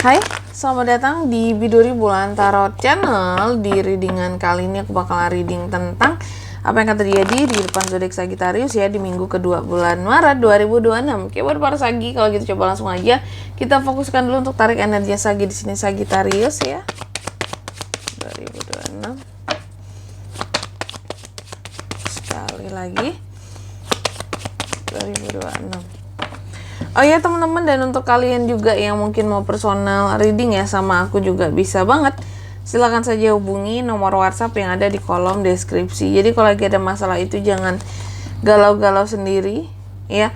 Hai, selamat datang di Biduri Bulan Tarot Channel. Di readingan kali ini aku bakal reading tentang apa yang akan terjadi di depan zodiak Sagittarius ya di minggu kedua bulan Maret 2026. Oke, buat para Sagi, kalau gitu coba langsung aja kita fokuskan dulu untuk tarik energi Sagi di sini Sagittarius ya. 2026. Sekali lagi. 2026. Oh ya teman-teman, dan untuk kalian juga yang mungkin mau personal reading ya sama aku juga bisa banget. Silahkan saja hubungi nomor WhatsApp yang ada di kolom deskripsi. Jadi kalau lagi ada masalah itu jangan galau-galau sendiri ya.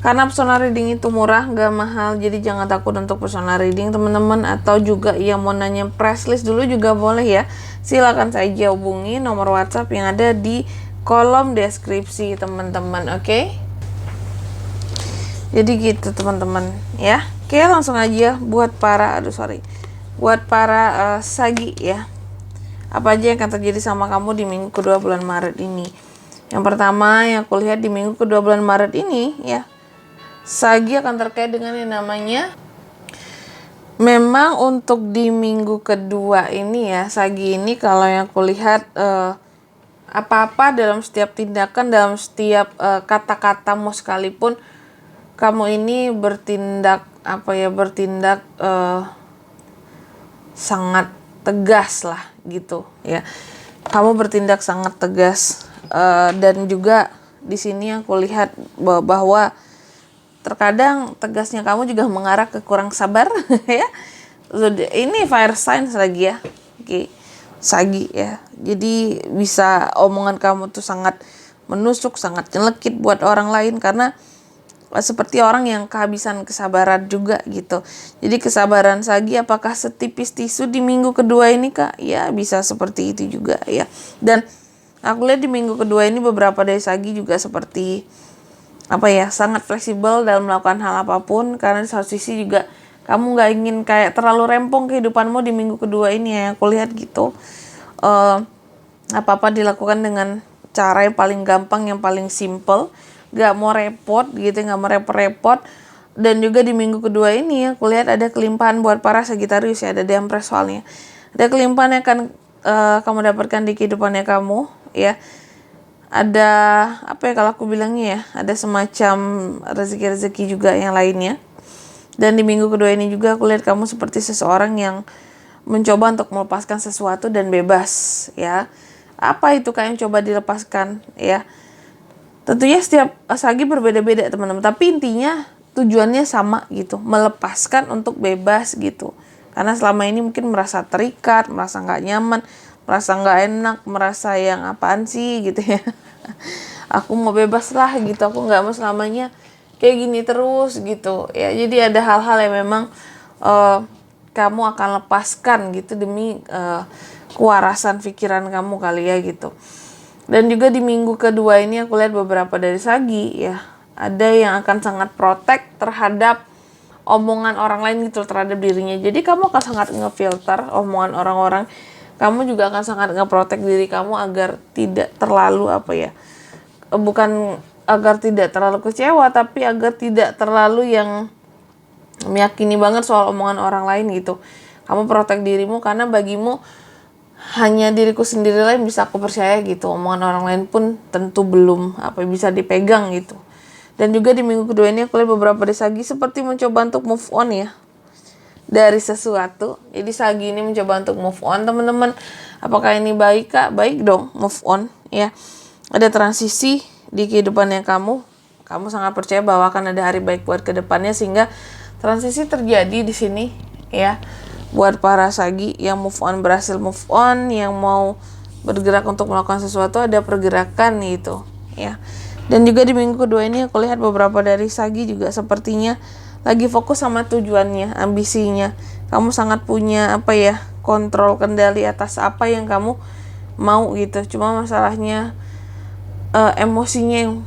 Karena personal reading itu murah, gak mahal. Jadi jangan takut untuk personal reading teman-teman. Atau juga yang mau nanya price list dulu juga boleh ya. Silahkan saja hubungi nomor WhatsApp yang ada di kolom deskripsi teman-teman, oke? Jadi gitu teman-teman ya. Oke, langsung aja buat para Sagi ya. Apa aja yang akan terjadi sama kamu di minggu kedua bulan Maret ini? Yang pertama yang aku lihat di minggu kedua bulan Maret ini ya, Sagi akan terkait dengan yang namanya, memang untuk di minggu kedua ini ya, Sagi ini kalau yang aku lihat apa-apa dalam setiap tindakan, dalam setiap kata-katamu sekalipun, kamu ini bertindak sangat tegas lah gitu ya. Kamu bertindak sangat tegas dan juga di sini aku lihat bahwa terkadang tegasnya kamu juga mengarah ke kurang sabar ya. Ini fire signs lagi ya. Oke. Sagi ya. Jadi bisa omongan kamu tuh sangat menusuk, sangat nyelekit buat orang lain karena seperti orang yang kehabisan kesabaran juga gitu. Jadi kesabaran Sagi apakah setipis tisu di minggu kedua ini Kak? Ya bisa seperti itu juga ya. Dan aku lihat di minggu kedua ini beberapa dari Sagi juga seperti sangat fleksibel dalam melakukan hal apapun. Karena di satu sisi juga kamu gak ingin kayak terlalu rempong kehidupanmu di minggu kedua ini ya. Aku lihat gitu. Apa-apa dilakukan dengan cara yang paling gampang, yang paling simple. Gak mau repot gitu, gak mau repot-repot. Dan juga di minggu kedua ini aku lihat ada kelimpahan buat para Sagittarius ya, ada The Empress soalnya. Ada kelimpahan yang akan kamu dapatkan di kehidupannya kamu ya. Ada kalau aku bilangnya ya, ada semacam rezeki-rezeki juga yang lainnya. Dan di minggu kedua ini juga aku lihat kamu seperti seseorang yang mencoba untuk melepaskan sesuatu dan bebas ya. Apa itu Kak yang coba dilepaskan ya? Tentunya setiap Sagi berbeda-beda teman-teman, tapi intinya tujuannya sama gitu, melepaskan untuk bebas gitu. Karena selama ini mungkin merasa terikat, merasa nggak nyaman, merasa nggak enak, merasa yang apaan sih gitu ya. Aku mau bebas lah gitu, aku nggak mau selamanya kayak gini terus gitu ya. Jadi ada hal-hal yang memang kamu akan lepaskan gitu demi kewarasan pikiran kamu kali ya gitu. Dan juga di minggu kedua ini aku lihat beberapa dari Sagi ya, ada yang akan sangat protect terhadap omongan orang lain gitu, terhadap dirinya. Jadi kamu akan sangat ngefilter omongan orang-orang. Kamu juga akan sangat ngeprotect diri kamu agar tidak terlalu bukan agar tidak terlalu kecewa, tapi agar tidak terlalu yang meyakini banget soal omongan orang lain gitu. Kamu protect dirimu karena bagimu hanya diriku sendiri lah yang bisa aku percaya gitu. Omongan orang lain pun tentu belum bisa dipegang gitu. Dan juga di minggu kedua ini aku lihat beberapa dari Sagi seperti mencoba untuk move on ya dari sesuatu. Jadi Sagi ini mencoba untuk move on teman-teman. Apakah ini baik Kak? Baik dong, move on ya. Ada transisi di kehidupannya kamu. Kamu sangat percaya bahwa akan ada hari baik buat kedepannya, sehingga transisi terjadi di sini ya. Buat para Sagi yang berhasil move on, yang mau bergerak untuk melakukan sesuatu, ada pergerakan gitu ya. Dan juga di minggu kedua ini aku lihat beberapa dari Sagi juga sepertinya lagi fokus sama tujuannya, ambisinya. Kamu sangat punya kontrol kendali atas apa yang kamu mau gitu. Cuma masalahnya emosinya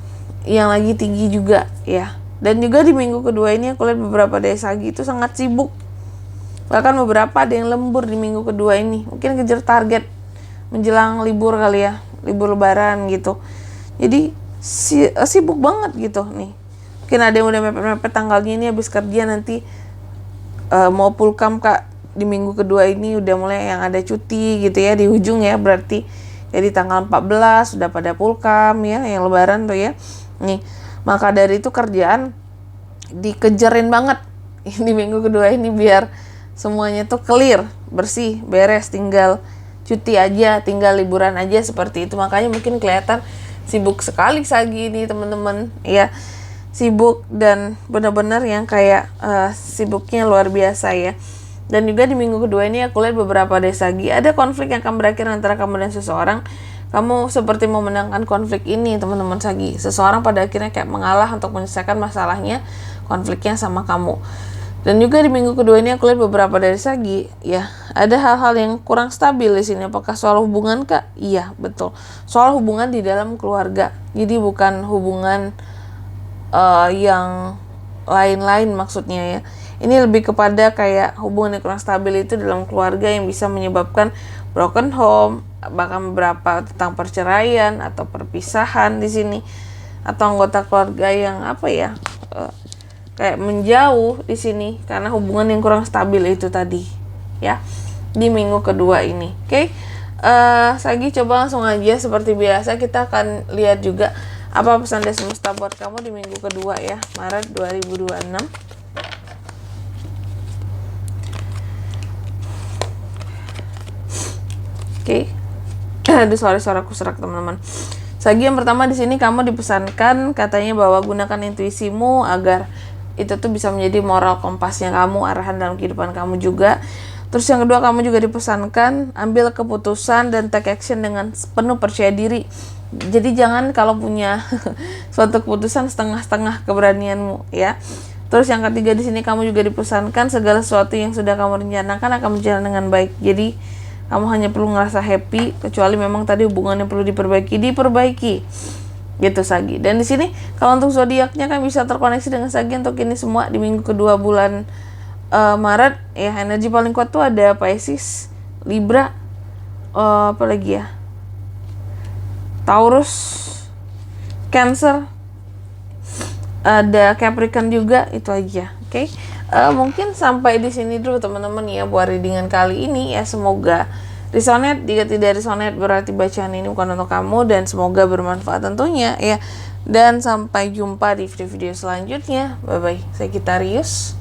yang lagi tinggi juga ya. Dan juga di minggu kedua ini aku lihat beberapa dari Sagi itu sangat sibuk. Bahkan beberapa ada yang lembur di minggu kedua ini. Mungkin kejar target menjelang libur kali ya. Libur lebaran gitu. Jadi sibuk banget gitu nih. Mungkin ada yang udah mepet-mepet tanggalnya ini habis kerja nanti mau pulkam Kak, di minggu kedua ini udah mulai yang ada cuti gitu ya, di ujung ya, berarti jadi tanggal 14 sudah pada pulkam ya, yang lebaran tuh ya. Nih, maka dari itu kerjaan dikejarin banget di minggu kedua ini biar semuanya tuh clear, bersih, beres, tinggal cuti aja, tinggal liburan aja seperti itu. Makanya mungkin kelihatan sibuk sekali Sagi ini teman-teman ya, sibuk dan benar-benar yang kayak sibuknya luar biasa ya. Dan juga di minggu kedua ini aku lihat beberapa dari Sagi ada konflik yang akan berakhir antara kamu dan seseorang. Kamu seperti memenangkan konflik ini teman-teman Sagi. Seseorang pada akhirnya kayak mengalah untuk menyelesaikan masalahnya, konfliknya sama kamu. Dan juga di minggu kedua ini aku lihat beberapa dari Sagi ya, ada hal-hal yang kurang stabil di sini. Apakah soal hubungan Kak? Iya, betul. Soal hubungan di dalam keluarga. Jadi bukan hubungan yang lain-lain maksudnya ya. Ini lebih kepada kayak hubungan yang kurang stabil itu dalam keluarga yang bisa menyebabkan broken home, bahkan beberapa tentang perceraian atau perpisahan di sini, atau anggota keluarga yang kayak menjauh di sini karena hubungan yang kurang stabil itu tadi ya di minggu kedua ini. Oke. Sagi coba langsung aja seperti biasa kita akan lihat juga apa pesan dari semesta buat kamu di minggu kedua ya, Maret 2026. Oke. Aduh, suaraku serak teman-teman. Sagi yang pertama di sini kamu dipesankan katanya bahwa gunakan intuisimu agar itu tuh bisa menjadi moral kompasnya kamu, arahan dalam kehidupan kamu juga. Terus yang kedua kamu juga dipesankan ambil keputusan dan take action dengan penuh percaya diri. Jadi jangan kalau punya suatu keputusan setengah-setengah keberanianmu ya. Terus yang ketiga di sini kamu juga dipesankan segala sesuatu yang sudah kamu rencanakan akan berjalan dengan baik. Jadi kamu hanya perlu ngerasa happy, kecuali memang tadi hubungannya perlu diperbaiki gitu Sagi. Dan di sini kalau untuk zodiaknya kan bisa terkoneksi dengan Sagi untuk ini semua di minggu kedua bulan Maret ya. Energi paling kuat tuh ada Pisces, Libra, apa lagi ya, Taurus, Cancer, ada Capricorn juga, itu aja. Oke. Mungkin sampai di sini dulu teman-teman ya buat readingan kali ini ya. Semoga resonate. Jika tidak resonate berarti bacaan ini bukan untuk kamu, dan semoga bermanfaat tentunya ya. Dan sampai jumpa di video-video selanjutnya. Bye bye. Sagittarius.